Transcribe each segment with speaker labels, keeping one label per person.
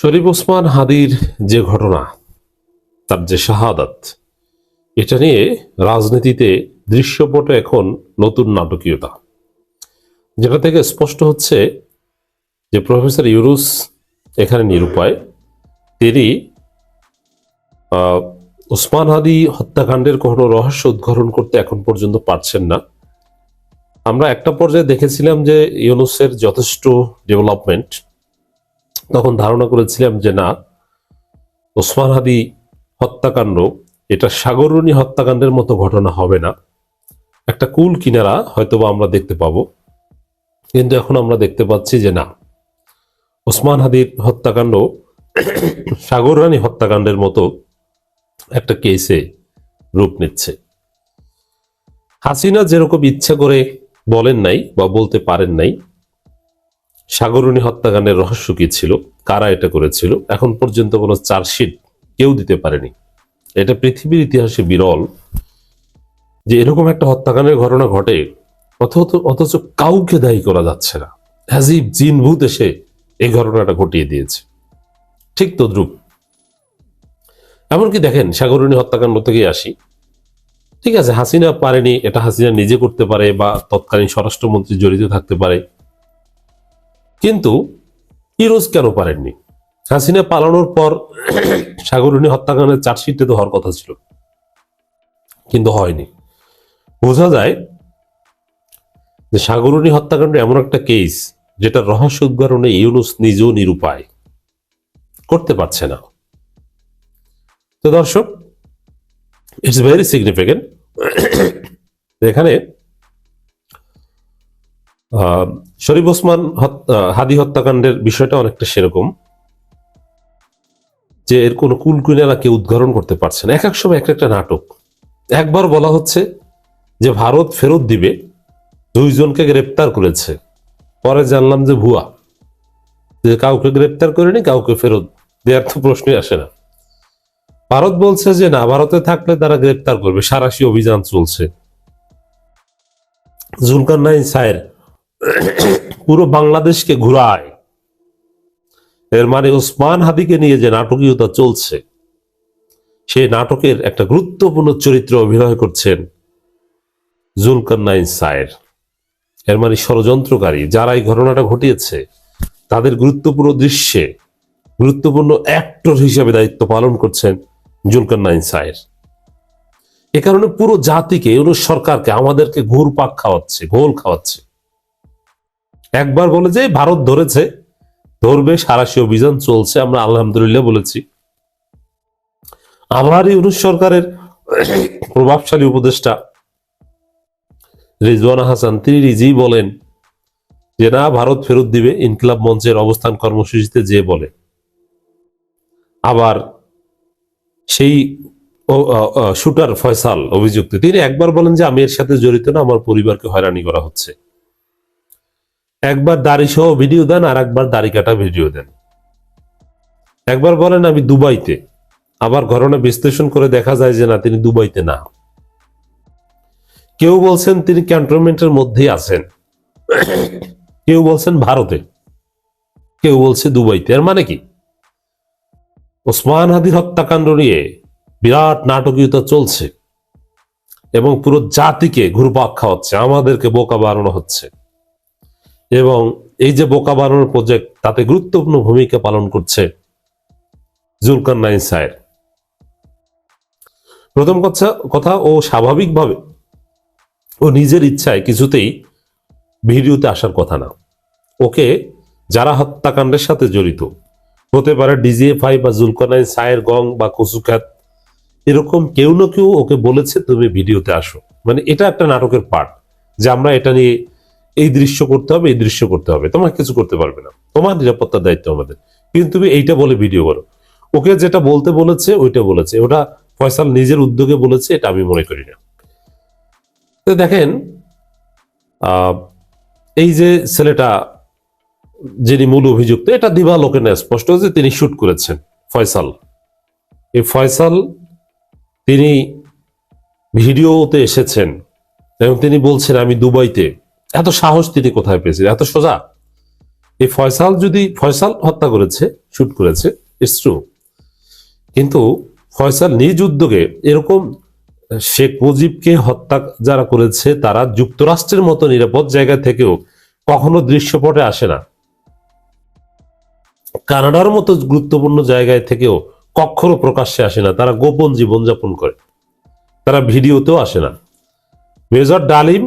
Speaker 1: শরীফ ওসমান হাদির যে ঘটনা, তার যে শাহাদাত, এটা নিয়ে রাজনীতিতে দৃশ্যপটে এখন নতুন নাটকীয়তা, যেটা থেকে স্পষ্ট হচ্ছে যে প্রফেসর ইউনুস এখানে নিরুপায়। তিনি ওসমান হাদি হত্যাকাণ্ডের কোনো রহস্য উদ্ঘাটন করতে এখন পর্যন্ত পারছেন না। আমরা একটা পর্যায়ে দেখেছিলাম যে ইউনুসের যথেষ্ট ডেভেলপমেন্ট, তখন ধারণা করেছিলাম যে না, ওসমান হাদি হত্যাকাণ্ড এটা সাগররণী হত্যাকাণ্ডের মতো ঘটনা হবে না, একটা কুল কিনারা হয়তোবা আমরা দেখতে পাবো। কিন্তু এখন আমরা দেখতে পাচ্ছি যে না, ওসমান হাদির হত্যাকাণ্ড সাগররানী হত্যাকাণ্ডের মতো একটা কেসে রূপ নিচ্ছে। হাসিনা যেরকম ইচ্ছা করে বলেন নাই বা বলতে পারেন নাই সাগররণী হত্যাকাণ্ডের রহস্য কি ছিল, কারা এটা করেছিল, এখন পর্যন্ত কোনো চার্জশিট কেউ দিতে পারেনি। এটা পৃথিবীর ইতিহাসে বিরল যে এরকম একটা হত্যাকাণ্ডের ঘটনা ঘটে অথচ কাউকে দায়ী করা যাচ্ছে না। হাজিব জিন ভূত এসে এই ঘটনাটা ঘটিয়ে দিয়েছে। ঠিক তদ্রুপ এমনকি দেখেন, সাগররণী হত্যাকাণ্ড থেকে আসি, ঠিক আছে, হাসিনা পারেনি, এটা হাসিনা নিজে করতে পারে বা তৎকালীন স্বরাষ্ট্রমন্ত্রী জড়িত থাকতে পারে, কিন্তু ইউনুস কেন পারেননি? হাসিনা পালানোর পর সাগররণী হত্যাকাণ্ডের চার্জশিটে তো হওয়ার কথা ছিল, কিন্তু হয়নি। বোঝা যায় যে সাগররণী হত্যাকাণ্ড এমন একটা কেস যেটা রহস্য উদ্ঘাটনে ইউনুস নিজেও নিরুপায়, করতে পারছে না। তো দর্শক, ইটস ভেরি সিগনিফিকেন্ট। এখানে শরীফ ওসমান হাদি হত্যাকাণ্ডের বিষয়টা অনেকটা সেরকম, যে এর কোনো কুলকুলেরা কেউ উদ্ঘাটন করতে পারছে না। এক এক সময় এক একটা নাটক। একবার বলা হচ্ছে যে ভারত ফেরত দিবে, দুইজনকে গ্রেপ্তার করেছে, পরে জানলাম যে ভুয়া, যে কাউকে গ্রেপ্তার করেনি, কাউকে ফেরত দেওয়ার তো প্রশ্নই আসে না। ভারত বলছে যে না, ভারতে থাকলে তারা গ্রেপ্তার করবে, সাঁড়াশি অভিযান চলছে। জুলকারনাইন সায়ের পুরো বাংলাদেশকে ঘুরায়, এর মানে ওসমান হাদিকে নিয়ে যে নাটকীয়তা চলছে, সেই নাটকের একটা গুরুত্বপূর্ণ চরিত্র অভিনয় করছেন জুলকারনাইন সায়ের। এর মানে ষড়যন্ত্রকারী যারা এই ঘটনাটা ঘটিয়েছে তাদের গুরুত্বপূর্ণ দৃশ্যে গুরুত্বপূর্ণ অ্যাক্টর হিসেবে দায়িত্ব পালন করছেন জুলকারনাইন সায়ের। এ কারণে পুরো জাতিকে, ইউনুস সরকারকে, আমাদেরকে ঘুরপাক খাওয়াচ্ছে, ঘোল খাওয়াচ্ছে। একবার বলে যে ভারত ধরেছে, ধরবে, সাঁড়াশি অভিযান চলছে, আমরা আলহামদুলিল্লাহ বলেছি। আবার ইউনুস সরকারের প্রভাবশালী উপদেষ্টা রিজওয়ানা হাসান, তিনি নিজেই বলেন যে না, ভারত ফেরত দিবে, ইনকিলাব মঞ্চের অবস্থান কর্মসূচিতে যে বলে। আবার সেই শুটার ফয়সাল অভিযুক্ত, তিনি একবার বলেন যে আমি এর সাথে জড়িত না, আমার পরিবারকে হয়রানি করা হচ্ছে। একবার দাড়ি সহ ভিডিও দেন, আর একবার দাড়ি কাটা ভিডিও দেন। একবার বলেন আমি দুবাইতে, আবার ঘটনা বিশ্লেষণ করে দেখা যায় যে না, তিনি দুবাইতে না। কেউ বলছেন তিনি ক্যান্টনমেন্টের মধ্যেই আছেন, কেউ বলছেন ভারতে, কেউ বলছে দুবাইতে। এর মানে কি? ওসমান হাদির হত্যাকাণ্ড নিয়ে বিরাট নাটকীয়তা চলছে এবং পুরো জাতিকে ঘুরপাক খাওয়াচ্ছে, আমাদেরকে বোকা বানানো হচ্ছে। এবং এই যে বোকা বানানোর প্রজেক্ট, তাতে গুরুত্বপূর্ণ ভূমিকা পালন করছে জুলকারনাইন সায়ের। প্রথম কথা, ও স্বাভাবিকভাবে, ও নিজের ইচ্ছায় কিছুতেই ভিডিওতে আসার কথা না। ওকে যারা হত্যাকাণ্ডের সাথে জড়িত, হতে পারে ডিজিএফআই বা জুলকারনাইন সায়ের গং বা কচুখ্যাত, এরকম কেউ না কেউ ওকে বলেছে তুমি ভিডিওতে আসো। মানে এটা একটা নাটকের পার্ট, যে আমরা এটা নিয়ে এই দৃশ্য করতে হবে, এই দৃশ্য করতে হবে, তোমার কিছু করতে পারবে না, তোমার নিরাপত্তার দায়িত্ব আমাদের, কিন্তু তুমি এইটা বলে ভিডিও করো। ওকে যেটা বলতে বলেছে ওইটা বলেছে, ওটা ফয়সাল নিজের উদ্যোগে বলেছে, এটা আমি মনে করি না। তো দেখেন, এই যে ছেলেটা যিনি মূল অভিযুক্ত, এটা দিবালোকে না স্পষ্ট যে তিনি শুট করেছেন ফয়সাল। এই ফয়সাল তিনি ভিডিওতে এসেছেন এবং তিনি বলছেন আমি দুবাইতে। এত সাহস তিনি কোথায় পেয়েছেন? এত সোজা? এই ফয়সাল হত্যা করেছে, শুট করেছে, ইটস ট্রু, কিন্তু ফয়সাল নিজ উদ্যোগে এরকম শেখ মুজিবকে হত্যা যারা করেছে তারা যুক্তরাষ্ট্রের মতো নিরাপদ জায়গা থেকেও কখনো দৃশ্যপটে আসে না, কানাডার মতো গুরুত্বপূর্ণ জায়গায় থেকেও কখনো প্রকাশ্যে আসে না, তারা গোপন জীবনযাপন করে, তারা ভিডিওতেও আসে না। মেজর ডালিম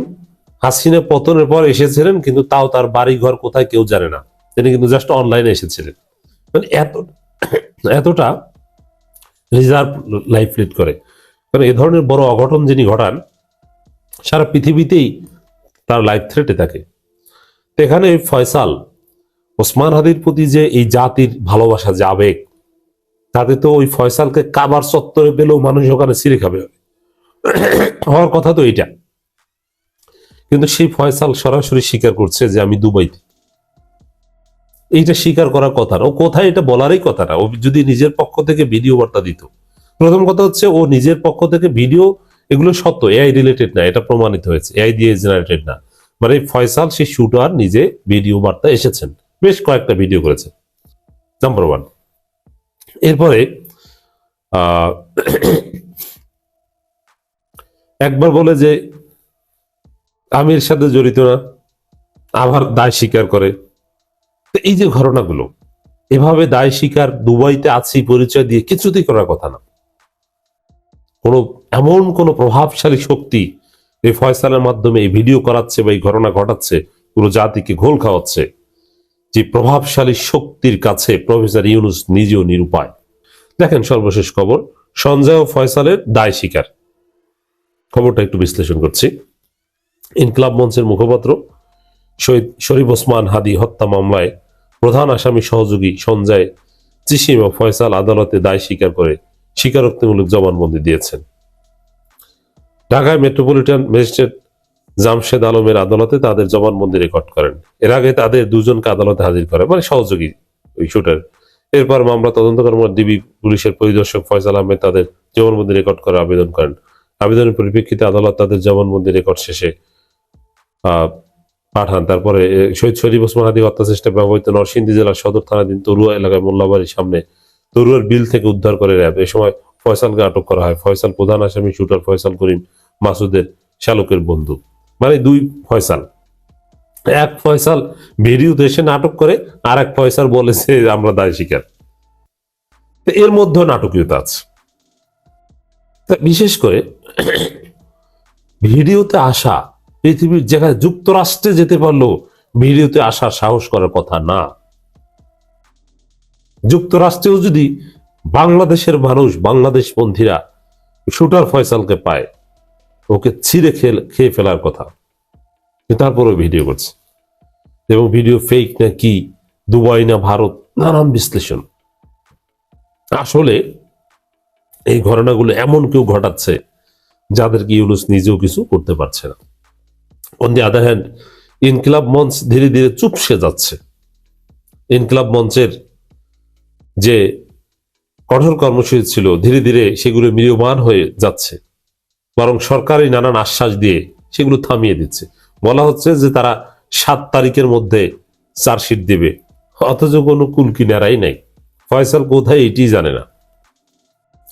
Speaker 1: হাসিনা পতনের পর এসেছিলেন, কিন্তু তাও তার বাড়ি ঘর কোথায় কেউ জানে না, তিনি কিন্তু জাস্ট অনলাইনে এসেছিলেন। মানে এতটা রিজার্ভ লাইফ লিড করে, কারণ এ ধরনের বড় অঘটন যিনি ঘটান সারা পৃথিবীতেই তার লাইফ থ্রেটে থাকে। এখানে ফয়সাল ওসমান হাদির প্রতি যে এই জাতির ভালোবাসা, যে আবেগ, তাতে তো ওই ফয়সালকে কাবার চত্বরে পেলেও মানুষ ওখানে ছিঁড়ে খাবে, হওয়ার কথা তো এইটা। কিন্তু সেই ফয়সাল সরাসরি স্বীকার করছে যে আমি দুবাইতে। এইটা স্বীকার করার কথা না, ও কোথায় এটা বলারই কথা না। ও যদি নিজের পক্ষ থেকে ভিডিও বার্তা দিত, প্রথম কথা হচ্ছে ও নিজের পক্ষ থেকে ভিডিও, এগুলো সত্য, এআই রিলেটেড না, এটা প্রমাণিত হয়েছে, এআই দিয়ে জেনারেটেড না। মানে ফয়সাল সেই শুটার নিজে ভিডিও বার্তা এসেছেন, বেশ কয়েকটা ভিডিও করেছে, নাম্বার ওয়ান। এরপরে একবার বলে যে আমির সাথে জড়িত না, আবার দায় স্বীকার করে। তো এই যে ঘটনাগুলো, এভাবে দায় স্বীকার, দুবাইতে আছি পরিচয় দিয়ে কিছুতেই করার কথা না। এমন কোন প্রভাবশালী শক্তি এই ফয়সালের মাধ্যমে এই ভিডিও করাচ্ছে বা এই ঘটনা ঘটাচ্ছে, পুরো জাতিকে ঘোল খাওয়াচ্ছে, যে প্রভাবশালী শক্তির কাছে প্রফেসর ইউনূস নিজেও নিরুপায়। দেখেন সর্বশেষ খবর, সঞ্জয় ও ফয়সালের দায় স্বীকার, খবরটা একটু বিশ্লেষণ করছি। ইনকলাব মঞ্চের মুখপাত্র শহীদ শরীফ ওসমান হাদি হত্যা মামলায় প্রধান আসামি সহযোগী সঞ্জয় চিসিম ও ফয়সাল আদালতে দায় স্বীকার করে স্বীকারোক্তিমূলক জবানবন্দি দিয়েছেন। ঢাকায় মেট্রোপলিটন ম্যাজিস্ট্রেট জামশেদ আলমের আদালতে তাদের জবানবন্দি রেকর্ড করেন। এর আগে তাদের দুজনকে আদালতে হাজির করে, মানে সহযোগী ওই শুটার। এরপর মামলা তদন্ত কর্মকর্তা ডিবি পুলিশের পরিদর্শক ফয়সাল আহমেদ তাদের জবানবন্দি রেকর্ড করার আবেদন করেন। আবেদনের পরিপ্রেক্ষিতে আদালত তাদের জবানবন্দি রেকর্ড শেষে পাঠান। তারপরে শহীদ শরীফ ওসমান হাদি হত্যা চেষ্টায় ব্যবহৃত নরসিংদী জেলার সদর থানাধীন তরুয়া এলাকায় মোল্লাবাড়ির সামনে তরুয়ার বিল থেকে উদ্ধার করে র্যাব। এ সময় ফয়সালকে আটক করা হয়। ফয়সাল প্রধান আসামি শুটার ফয়সাল করিম মাসুদের শ্যালকের বন্ধু, মানে দুই ফয়সাল। এক ফয়সাল ভিডিও দেশে নাটক করে, আর এক ফয়সাল বলেছে আমরা দায় স্বীকার। এর মধ্যে নাটকীয়তা আছে। বিশেষ করে ভিডিওতে আসা, পৃথিবীর যেখানে যুক্তরাষ্ট্রে যেতে পারলো ভিডিওতে আসার সাহস করার কথা না। যুক্তরাষ্ট্রেও যদি বাংলাদেশের মানুষ, বাংলাদেশ পন্থীরা শুটার ফয়সালকে পায়, ওকে ছিঁড়ে খেয়ে ফেলার কথা, তারপরেও ভিডিও করছে। এবং ভিডিও ফেক না কি, দুবাই না ভারত, নানান বিশ্লেষণ। আসলে এই ঘটনাগুলো এমন কেউ ঘটাচ্ছে যাদেরকে ইউনূস নিজেও কিছু করতে পারছে না। অন দি আদার হ্যান্ড, ইনকিলাব মঞ্চ ধীরে ধীরে চুপসে যাচ্ছে। ইনকিলাব মঞ্চের যে কঠোর কর্মসূচি ছিল ধীরে ধীরে সেগুলো ম্রিয়মাণ হয়ে যাচ্ছে, বরং সরকারি নানান আশ্বাস দিয়ে সেগুলো থামিয়ে দিচ্ছে। বলা হচ্ছে যে তারা 7 তারিখের মধ্যে চার্জশিট দেবে, অথচ কোনো কুল কিনারাই নাই। ফয়সাল কোথায় এটি জানে না।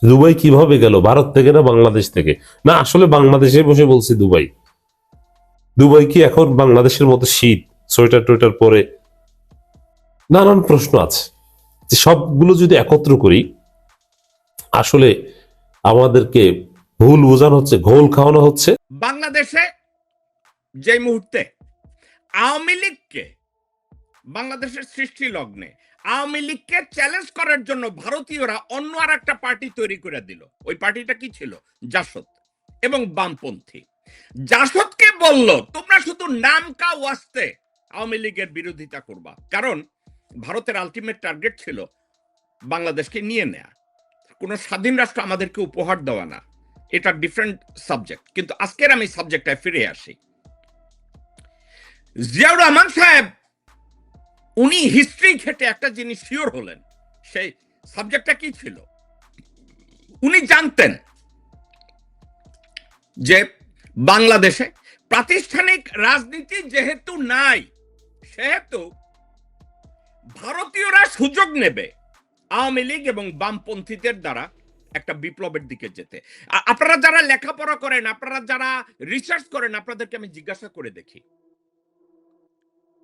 Speaker 1: দুবাই কিভাবে গেল, ভারত থেকে না বাংলাদেশ থেকে? না, আসলে বাংলাদেশে বসে বলছি দুবাই। দুবাই কি এখন বাংলাদেশের মতো শীত, সোয়েটার টোয়েটার পরে? নানান প্রশ্ন আছে, যে সবগুলো যদি একত্র করি আসলে আমাদেরকে ভুল বোঝানো হচ্ছে, ঘোল খাওয়ানো হচ্ছে।
Speaker 2: বাংলাদেশে যে মুহূর্তে আওয়ামী লীগকে, বাংলাদেশের সৃষ্টি লগ্নে আওয়ামী লীগকে চ্যালেঞ্জ করার জন্য ভারতীয়রা অন্য আর একটা পার্টি তৈরি করে দিল। ওই পার্টিটা কি ছিল? জাসদ এবং বামপন্থী। জাসদকে বলল তোমরা শুধু নাম কা ওয়াস্তে আওয়ামী লীগের বিরোধিতা করবা, কারণ ভারতের আলটিমেট টার্গেট ছিল বাংলাদেশকে নিয়ে নেয়া, কোনো স্বাধীন রাষ্ট্র আমাদেরকে উপহার দেওয়া না। এটা ডিফারেন্ট সাবজেক্ট, কিন্তু আজকের আমি সাবজেক্টটায় ফিরে আসি। জিয়াউর রহমান সাহেব উনি হিস্ট্রি ঘেটে একটা জিনিস শিওর হলেন। সেই সাবজেক্টটা কি ছিল? উনি জানতেন যে বাংলাদেশে প্রাতিষ্ঠানিক রাজনীতি যেহেতু নাই, সেহেতু ভারতীয়রা সুযোগ নেবে আওয়ামী লীগ এবং বামপন্থীদের দ্বারা একটা বিপ্লবের দিকে যেতে। আপনারা যারা লেখাপড়া করেন, আপনারা যারা রিসার্চ করেন, আপনাদেরকে আমি জিজ্ঞাসা করে দেখি,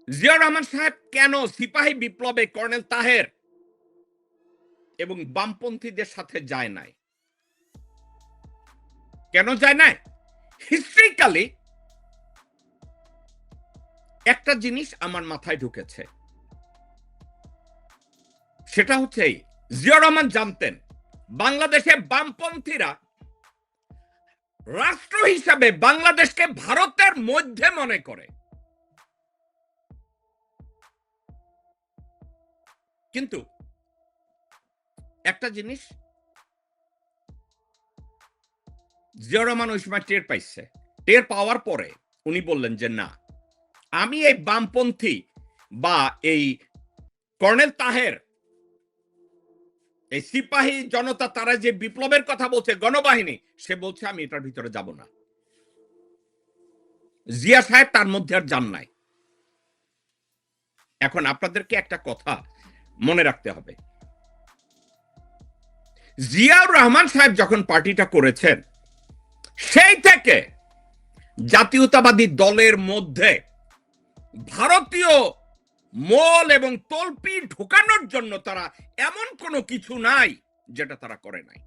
Speaker 2: জিয়াউর রহমান সাহেব কেন সিপাহী বিপ্লবে কর্নেল তাহের এবং বামপন্থীদের সাথে যায় নাই? কেন যায় নাই? হিস্ট্রিক্যালি একটা জিনিস আমার মাথায় ঢুকেছে, সেটা হচ্ছে জিয়াউর রহমান জানতেন বাংলাদেশে বামপন্থীরা রাষ্ট্র হিসাবে বাংলাদেশকে ভারতের মধ্যে মনে করে, কিন্তু একটা জিনিস জিয়াউর রহমান ওই সময় টের পাইছে। টের পাওয়ার পরে উনি বললেন যে না, আমি এই বামপন্থী বা এই কর্নেল তাহের, এই সিপাহী জনতা, তারা যে বিপ্লবের কথা বলছে, গণবাহিনী, সে বলছে আমি এটার ভিতরে যাব না। জিয়া সাহেব তার মধ্যে আর যান নাই। এখন আপনাদেরকে একটা কথা মনে রাখতে হবে, জিয়াউর রহমান সাহেব যখন পার্টিটা করেছেন, সেই থেকে জাতীয়তাবাদী দলের মধ্যে ভারতীয় মল এবং তলপি ঢুকানোর জন্য তারা এমন কোনো কিছু নাই যেটা তারা করে নাই।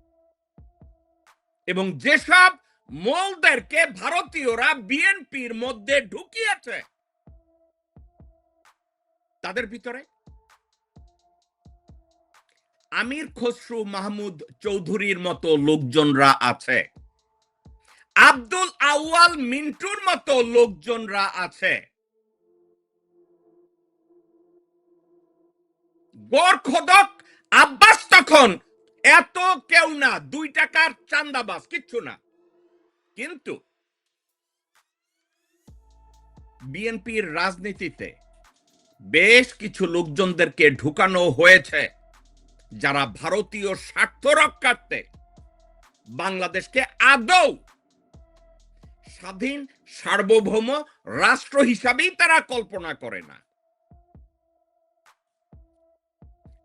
Speaker 2: এবং যেসব মলদেরকে ভারতীয়রা বিএনপির মধ্যে ঢুকিয়েছে, তাদের ভিতরে আমির খসরু মাহমুদ চৌধুরীর মতো লোকজনরা আছে, আব্দুল আউয়াল মিন্টুর মতো লোকজনরা আছে, গোরখদক আব্বাস তখন এত কেউ না, 2 টাকার চান্দাবাজ, কিচ্ছু না। কিন্তু বিএনপির রাজনীতিতে বেশ কিছু লোকজনদেরকে ঢুকানো হয়েছে যারা ভারতীয় স্বার্থ রক্ষার্থে বাংলাদেশকে আদৌ স্বাধীন সার্বভৌম রাষ্ট্র হিসাবেই তারা কল্পনা করে না।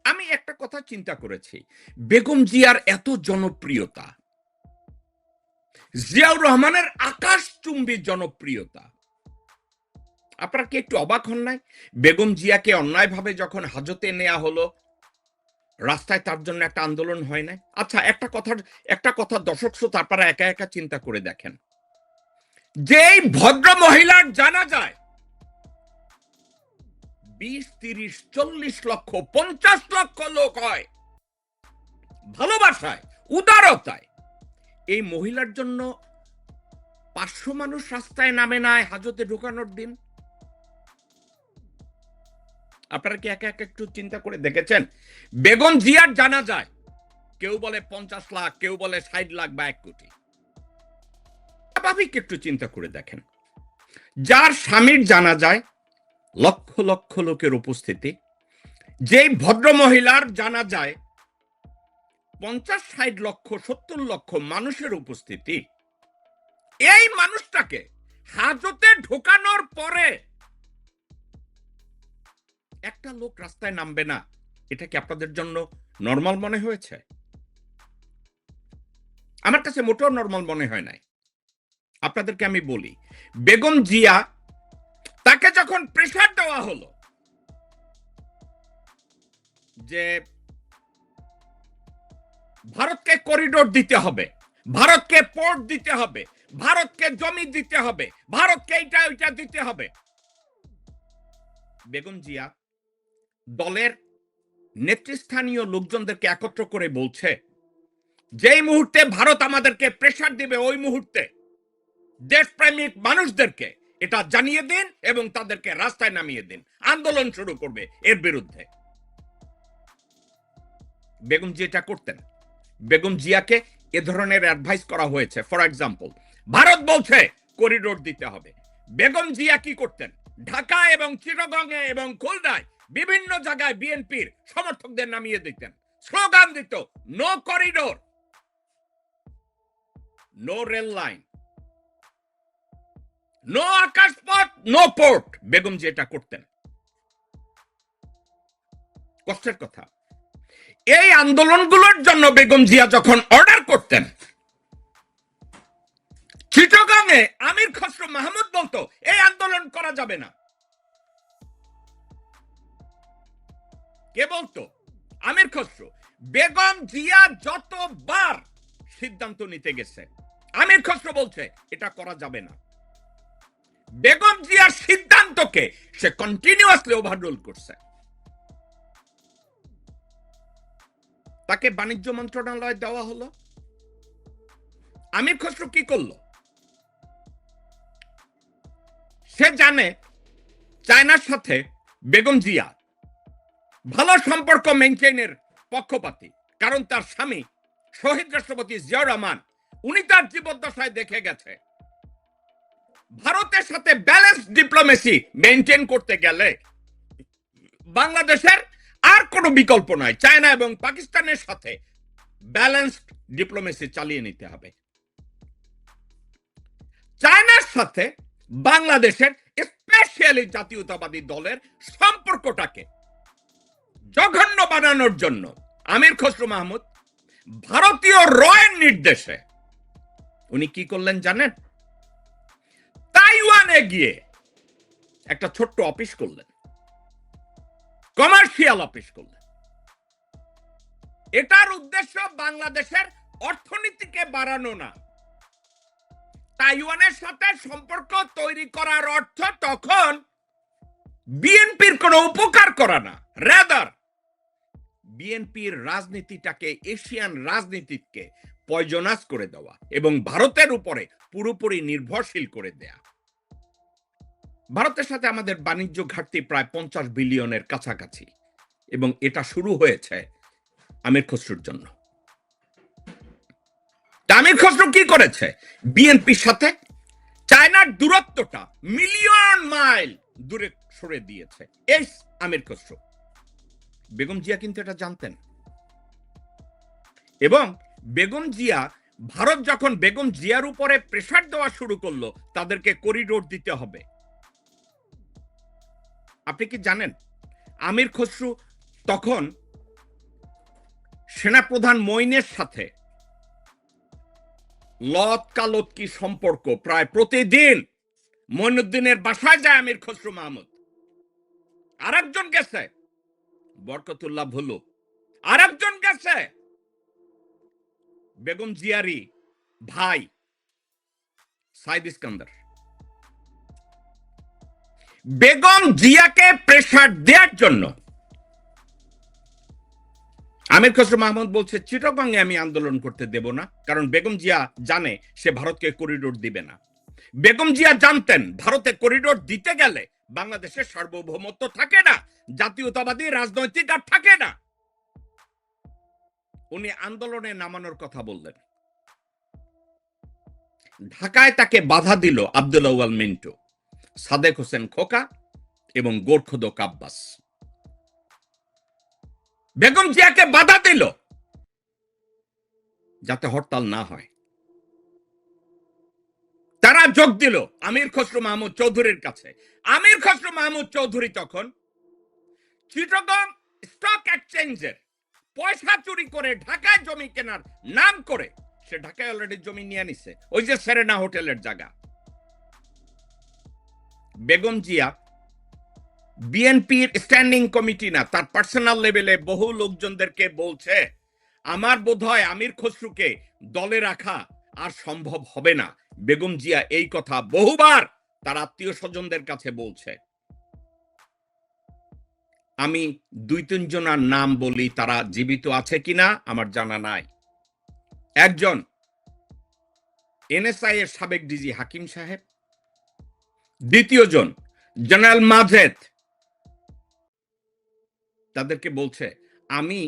Speaker 2: আমি একটা কথা চিন্তা করেছি, বেগম জিয়ার এত জনপ্রিয়তা, জিয়াউর রহমানের আকাশচুম্বী জনপ্রিয়তা, আপনারা কি একটু অবাক হন নাই? বেগম জিয়াকে অন্যায়ভাবে যখন হাজতে নেওয়া হলো, রাস্তায় তার জন্য একটা আন্দোলন হয় নাই? আচ্ছা, একটা কথা দর্শক শ্রোতা, আপনারা একা একা চিন্তা করে দেখেন, যেই ভদ্র মহিলার জানা যায় 20, 30, 40 লক্ষ, 50 লক্ষ লোক হয় ভালোবাসায়, উদারতায়, এই মহিলার জন্য 500 মানুষ রাস্তায় নামে নাই হাজতে ঢুকানোর দিন। আপনারা কি একা একা একটু চিন্তা করে দেখেছেন? বেগম জিয়ার জানা যায় কেউ বলে 50 লাখ, কেউ বলে 60 লাখ বা 1 কোটি। স্বাভাবিক একটু চিন্তা করে দেখেন, যার স্বামীর জানা যায় লক্ষ লক্ষ লোকের উপস্থিতি, যেই ভদ্র মহিলার জানা যায় 50, 60 লক্ষ, 70 লক্ষ মানুষের উপস্থিতি, এই মানুষটাকে হাজতে ঢোকানোর পরে একটা লোক রাস্তায় নামবে না, এটা কি আপনাদের জন্য নরমাল মনে হয়েছে? আমার কাছে মোটেও নরমাল মনে হয় নাই। আপনাদেরকে আমি বলি, বেগম জিয়া, তাকে যখন প্রেসার দেওয়া হলো যে ভারতকে করিডোর দিতে হবে, ভারতকে পোর্ট দিতে হবে, ভারতকে জমি দিতে হবে, ভারতকে এইটা ওইটা দিতে হবে, বেগম জিয়া দলের নেতৃস্থানীয় লোকজনদেরকে একত্র করে বলছে, যেই মুহূর্তে ভারত আমাদেরকে প্রেসার দিবে, ওই মুহূর্তে দেশপ্রেমিক মানুষদেরকে এটা জানিয়ে দিন এবং তাদেরকে রাস্তায় নামিয়ে দিন, আন্দোলন শুরু করবে এর বিরুদ্ধে। বেগম জিয়া এটা করতেন। বেগম জিয়াকে এ ধরনের অ্যাডভাইস করা হয়েছে। ফর এক্সাম্পল, ভারত বলছে করিডোর দিতে হবে, বেগম জিয়া কি করতেন? ঢাকা এবং চিটাগংয়ে এবং খুলনায় বিভিন্ন জায়গায় বিএনপির সমর্থকদের নামিয়ে দিতেন, স্লোগান দিত, no corridor, no rail line, no আকাশপথ, নো পোর্ট। বেগম জি এটা করতেন। কষ্টের কথা। এই আন্দোলনগুলোর জন্য বেগম জিয়া যখন অর্ডার করতেন, চিটাগাংয়ে আমির খসরু মাহমুদ বলতো এই আন্দোলন করা যাবে না। কে বলতো? আমির খসরু। বেগম জিয়া যতবার সিদ্ধান্ত নিতে গেছে, আমির খসরু বলছে এটা করা যাবে না। বেগম জিয়ার সিদ্ধান্তকে সে কন্টিনিউয়াসলি ওভাররুল করছে। তাকে বাণিজ্য মন্ত্রণালয় দেওয়া হলো। আমির খসরু কি করলো? সে জানে চায়নার সাথে বেগম জিয়া ভালো সম্পর্ক মেনটেনের পক্ষপাতী, কারণ তার স্বামী শহীদ রাষ্ট্রপতি জিয়াউর রহমান উনি তার জীবদ্দশায় দেখে গেছে ভারতের সাথে ব্যালেন্স ডিপ্লোমেসি মেনটেন করতে গেলে বাংলাদেশের আর কোনো বিকল্প নাই, চায়না এবং পাকিস্তানের সাথে ব্যালেন্সড ডিপ্লোমেসি চালিয়ে নিতে হবে। চায়নার সাথে বাংলাদেশের স্পেশালি জাতীয়তাবাদী দলের সম্পর্কটাকে জঘন্য বানানোর জন্য আমির খসরু মাহমুদ ভারতীয় রয়ের নির্দেশে উনি কি করলেন জানেন? তাইওয়ানে গিয়ে একটা ছোট্ট অফিস করলেন, কমার্শিয়াল অফিস করলেন। এটার উদ্দেশ্য বাংলাদেশের অর্থনীতিকে বাড়ানো না, তাইওয়ানের সাথে সম্পর্ক তৈরি করার অর্থ তখন বিএনপির কোনো উপকার করা না, রাদার বিএনপির রাজনীতিটাকে, এশিয়ান রাজনীতিকে পয়জনাস করে দেওয়া এবং ভারতের উপরে পুরোপুরি নির্ভরশীল করে দেয়া। ভারতের সাথে আমাদের বাণিজ্য ঘাটতি প্রায় 50 বিলিয়নের কাছাকাছি, এবং এটা শুরু হয়েছে আমির খসরুর জন্য। আমির খসরু কি করেছে? বিএনপির সাথে চায়নার দূরত্বটা মিলিয়ন মাইল দূরে সরে দিয়েছে এই আমির খসরু। বেগম জিয়া কিন্তু এটা জানতেন, এবং বেগম জিয়া, ভারত যখন বেগম জিয়ার উপরে প্রেসার দেওয়া শুরু করলো তাদেরকে করিডোর দিতে হবে, আপনি কি জানেন আমির খসরু তখন সেনাপ্রধান মঈনের সাথে লতকালতকি সম্পর্ক, প্রায় প্রতিদিন মঈনুদ্দিনের বাসায় যায় আমির খসরু মাহমুদ। আরেকজন গেছে বরকতুল্লাহ ভুলু, আরেকজন গেছে বেগম জিয়ারি ভাই সাইদ ইস্কান্দার। বেগম জিয়াকে প্রেসার দেওয়ার জন্য আমির খসরু মাহমুদ বলছে চিটাগংয়ে আমি আন্দোলন করতে দেব না, কারণ বেগম জিয়া জানে সে ভারতকে করিডোর দিবে না। বেগম জিয়া জানতেন ভারতে করিডোর দিতে গেলে বাংলাদেশের সার্বভৌমত্ব থাকে না, জাতীয়তাবাদী রাজনৈতিক আর থাকে না। উনি আন্দোলনে নামানোর কথা বললেন। ঢাকায় তাকে বাধা দিল আব্দুল আউয়াল মিন্টু, সাদেক হোসেন খোকা এবং গোরখোদক আব্বাস। বেগম জিয়াকে বাধা দিল যাতে হরতাল না হয়। তারা যোগ দিল আমির খসরু মাহমুদ চৌধুরীর কাছে। আমির খসরু মাহমুদ চৌধুরী তখন চিটাগং স্টক এক্সচেঞ্জের পয়সা চুরি করে ঢাকায় জমি কেনার নাম করে সে ঢাকায় অলরেডি জমি নিয়ে নিছে, ওই যে সেরেনা হোটেলের জায়গা। বেগম জিয়া বিএনপির স্ট্যান্ডিং কমিটি না, তার পার্সোনাল লেভেলে বহু লোকজনদেরকে বলছে আমার বোধহয় আমির খসরুকে দলে রাখা আর সম্ভব হবে না। বেগম জিয়া এই কথা বহুবার তার আত্মীয় স্বজনদের কাছে বলছে। আমি 2-3 জনের নাম বলি, তারা জীবিত আছে কিনা আমার জানা নাই। একজন এনএসআই এর সাবেক ডিজি হাকিম সাহেব, দ্বিতীয় জন জেনারেল মাজেদ। তাদেরকে বলছে আমি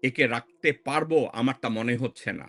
Speaker 2: একে রাখতে পারবো, আমার তা মনে হচ্ছে না।